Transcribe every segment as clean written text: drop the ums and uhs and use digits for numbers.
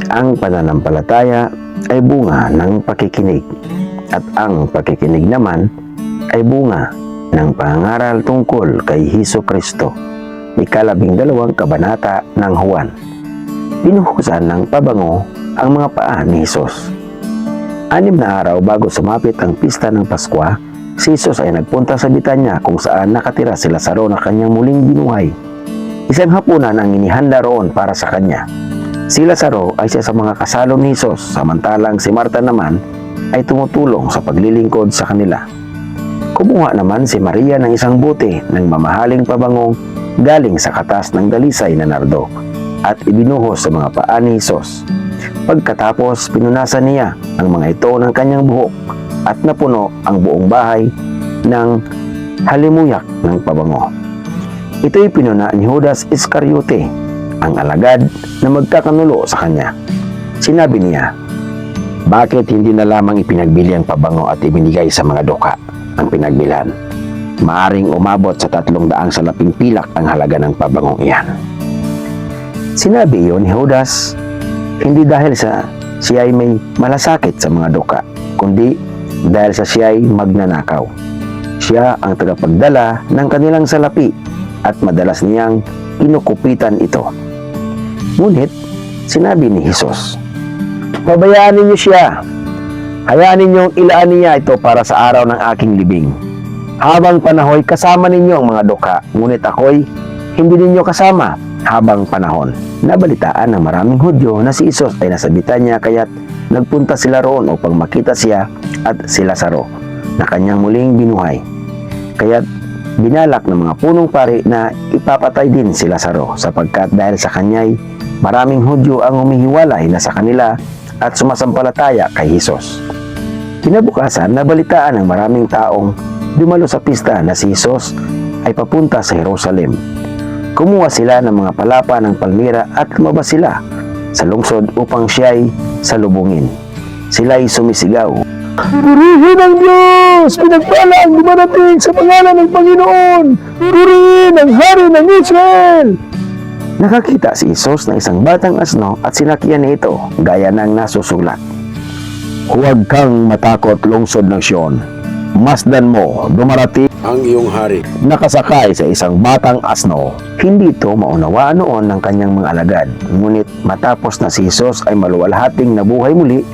Ang pananampalataya ay bunga ng pakikinig, at ang pakikinig naman ay bunga ng pangangaral tungkol kay Hesus Kristo. Ika-12 kabanata ng Juan. Binuhusan ng pabango ang mga paa ni Hesus. 6 na araw bago sumapit ang pista ng Paskwa, si Hesus ay nagpunta sa Betanya kung saan nakatira si Lazaro na kanyang muling binuhay. Isang hapunan ang inihanda roon para sa kanya. Si Lazaro ay isa sa mga kasalo ni Hesus, samantalang si Marta naman ay tumutulong sa paglilingkod sa kanila. Kumuha naman si Maria ng isang bote ng mamahaling pabangong galing sa katas ng dalisay na nardo at ibinuhos sa mga paa ni Hesus. Pagkatapos, pinunasan niya ang mga ito ng kanyang buhok at napuno ang buong bahay ng halimuyak ng pabango. Ito'y pinuna ni Judas Iscariote, ang alagad na magkakanulo sa kanya. Sinabi niya, "Bakit hindi na lamang ipinagbili ang pabango at ibinigay sa mga duka ang pinagbilhan? Maaring umabot sa 300 salaping pilak ang halaga ng pabangong iyan." Sinabi iyon ni Judas, hindi dahil sa siya ay may malasakit sa mga duka, kundi dahil sa siya ay magnanakaw. Siya ang tagapagdala ng kanilang salapi at madalas niyang kinukupitan ito. Ngunit, sinabi ni Hesus, "Pabayaan ninyo siya. Hayaan ninyong ilaan niya ito para sa araw ng aking libing. Habang panahoy, kasama ninyo ang mga duka, ngunit ako'y hindi ninyo kasama habang panahon." Nabalitaan ng maraming Hudyo na si Hesus ay nasa Betanya, kaya't nagpunta sila roon upang makita siya at si Lazaro na kanyang muling binuhay. Kaya't binalak ng mga punong pari na ipapatay din si Lazaro, sapagkat dahil sa kanya'y maraming Hudyo ang humihiwalay na sa kanila at sumasampalataya kay Hesus. Kinabukasan, nabalitaan ng maraming taong dumalo sa pista na si Hesus ay papunta sa Jerusalem. Kumuha sila ng mga palapa ng palmira at lumabas sila sa lungsod upang siya'y salubungin. Sila'y sumisigaw, "Purihin ang Diyos! Pinagpala ang dumarating sa pangalan ng Panginoon! Purihin ang Hari ng Israel!" Nakakita si Hesus ng isang batang asno at sinakyan niya ito gaya ng nasusulat, "Huwag kang matakot, lungsod ng Sion. Masdan mo, dumarating ang iyong hari, nakasakay sa isang batang asno." Hindi ito maunawaan noon ng kanyang mga alagad, ngunit matapos na si Hesus ay maluwalhating nabuhay muli,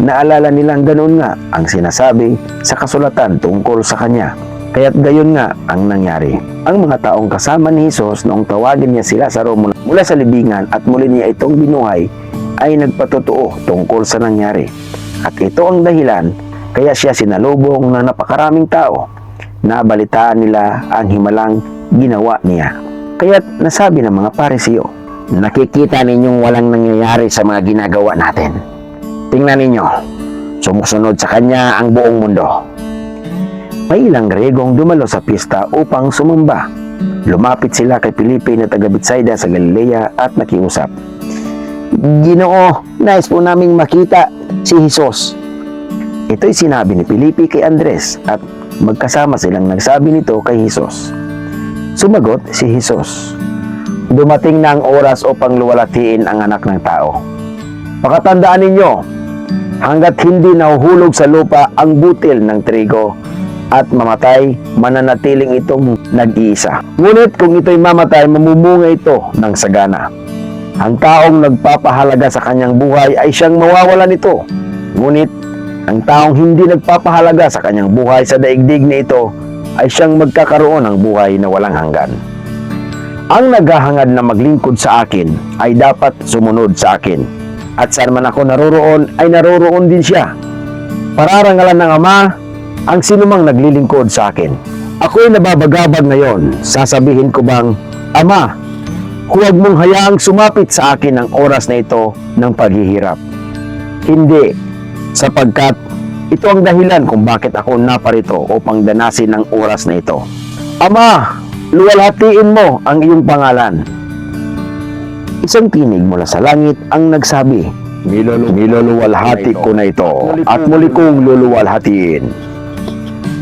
naalala nilang ganoon nga ang sinasabi sa kasulatan tungkol sa kanya. Kaya't gayon nga ang nangyari. Ang mga taong kasama ni Hesus noong tawagin niya si Lazaro mula sa libingan at muli niya itong binuhay ay nagpatotoo tungkol sa nangyari. At ito ang dahilan kaya siya sinalubong ng napakaraming tao. Nabalitaan nila ang himalang ginawa niya. Kaya't nasabi ng mga Pariseo, "Nakikita ninyong walang nangyayari sa mga ginagawa natin. Tingnan ninyo, sumusunod sa kanya ang buong mundo." May ilang Gregong dumalo sa pista upang sumamba. Lumapit sila kay Felipe na taga Betsaida sa Galilea at nakiusap, "Ginoo, nais po naming makita si Hesus." Ito'y sinabi ni Felipe kay Andres at magkasama silang nagsabi nito kay Hesus. Sumagot si Hesus, "Dumating na ang oras upang luwalhatiin ang anak ng tao. Pakatandaan ninyo, hanggat hindi nahuhulog sa lupa ang butil ng trigo at mamatay, mananatiling itong nag-iisa. Ngunit kung ito'y mamatay, mamumunga ito ng sagana. Ang taong nagpapahalaga sa kanyang buhay ay siyang mawawalan nito. Ngunit ang taong hindi nagpapahalaga sa kanyang buhay sa daigdig na ito ay siyang magkakaroon ng buhay na walang hanggan. Ang naghahangad na maglingkod sa akin ay dapat sumunod sa akin, at saan man ako naroroon ay naroroon din siya. Pararangalan ng Ama ang sinumang naglilingkod sa akin. Ako'y nababagabag ngayon. Sasabihin ko bang, Ama, huwag mong hayaang sumapit sa akin ang oras na ito ng paghihirap. Hindi, sapagkat ito ang dahilan kung bakit ako naparito upang danasin ang oras na ito. Ama, luwalhatiin mo ang iyong pangalan. Isang tinig mula sa langit ang nagsabi, "Niluluwalhati ko na ito at muli kong luluwalhatiin."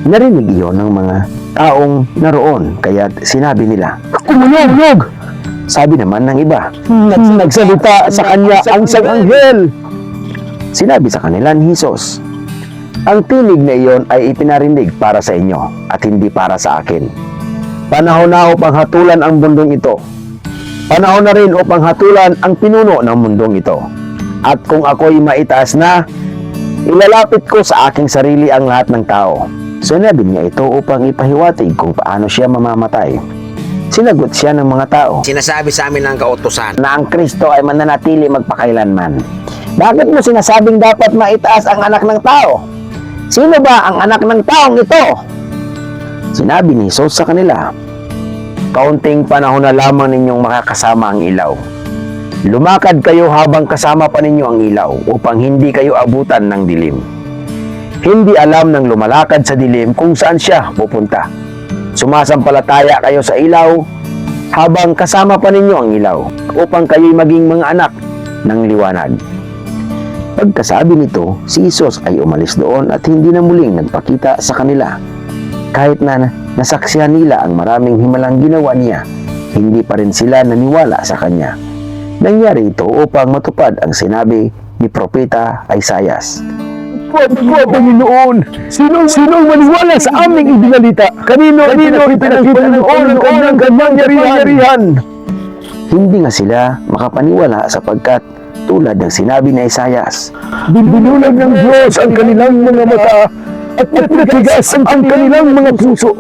Narinig iyon ng mga taong naroon, kaya't sinabi nila, "Kumunog! Sabi naman ng iba, nagsalita sa kanya ang isang anghel. Sinabi sa kanila ni Jesus, ang tinig na iyon ay ipinarinig para sa inyo at hindi para sa akin. Panahon na upang hatulan ang mundong ito. Panahon na rin upang hatulan ang pinuno ng mundong ito. At kung ako'y maitaas na, ilalapit ko sa aking sarili ang lahat ng tao. Sinabi niya ito upang ipahiwatig kung paano siya mamamatay. Sinagot siya ng mga tao, Sinasabi sa amin ng kautusan na ang Kristo ay mananatili magpakailanman. Bakit mo sinasabing dapat maitaas ang anak ng tao? Sino ba ang anak ng taong ito? Sinabi ni Jesus sa kanila, kaunting panahon na lamang ninyong makakasama ang ilaw. Lumakad kayo habang kasama pa ninyo ang ilaw upang hindi kayo abutan ng dilim. Hindi alam ng lumalakad sa dilim kung saan siya pupunta. Sumasampalataya kayo sa ilaw habang kasama pa ninyo ang ilaw upang kayo'y maging mga anak ng liwanag. Pagkasabi nito, si Jesus ay umalis doon at hindi na muling nagpakita sa kanila. Kahit na nasaksihan nila ang maraming himalang ginawa niya, hindi pa rin sila naniwala sa kanya. Nangyari ito upang matupad ang sinabi ni Propeta Isaias. Panginoon, sinong maniwala sa aming ibinalita? Kanino ipinakita ng kanyang kapangyarihan? Hindi nga sila makapaniwala sapagkat tulad ng sinabi ni Isaias, binulag ng Diyos ang kanilang mga mata at pinatigas ang kanilang mga puso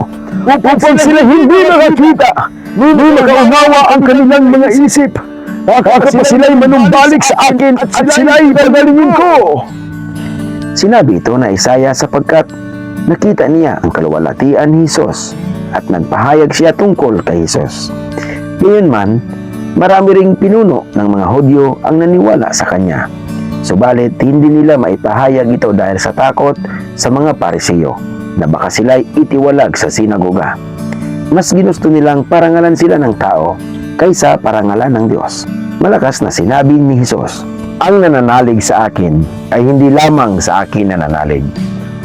upang sila hindi nakakita, hindi nakaunawa ang kanilang mga isip. Baka pa sila'y manumbalik sa akin at sila'y gagalingin ko. Sinabi ito na Isaiah sapagkat nakita niya ang kaluwalhatian ni Jesus at nagpahayag siya tungkol kay Jesus. Gayunman, marami ring pinuno ng mga Hudyo ang naniwala sa kanya. Subalit, hindi nila maipahayag ito dahil sa takot sa mga Pariseo na baka sila'y itiwalag sa sinagoga. Mas ginusto nilang parangalan sila ng tao kaysa parangalan ng Diyos. Malakas na sinabi ni Jesus, ang nananalig sa akin ay hindi lamang sa akin nananalig,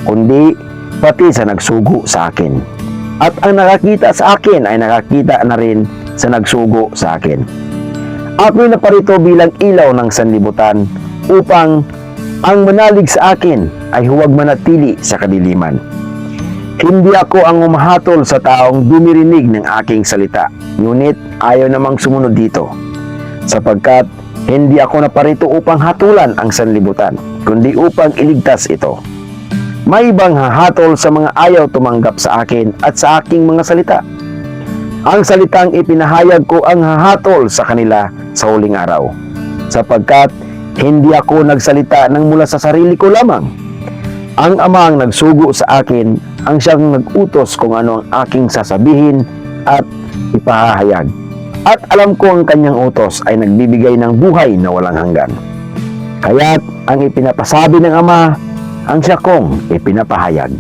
kundi pati sa nagsugo sa akin. At ang nakakita sa akin ay nakakita na rin sa nagsugo sa akin. Ako'y naparito bilang ilaw ng sanlibutan upang ang manalig sa akin ay huwag manatili sa kadiliman. Hindi ako ang umahatol sa taong dumirinig ng aking salita, ngunit ayaw namang sumunod dito, sapagkat hindi ako naparito upang hatulan ang sanlibutan, kundi upang iligtas ito. May ibang hahatol sa mga ayaw tumanggap sa akin at sa aking mga salita. Ang salitang ipinahayag ko ang hahatol sa kanila sa huling araw, sapagkat hindi ako nagsalita ng mula sa sarili ko lamang. Ang Ama ang nagsugo sa akin, ang siyang nag-utos kung ano ang aking sasabihin at ipahahayag. At alam ko ang kanyang utos ay nagbibigay ng buhay na walang hanggan. Kaya't ang ipinapasabi ng Ama, ang siya kong ipinapahayag.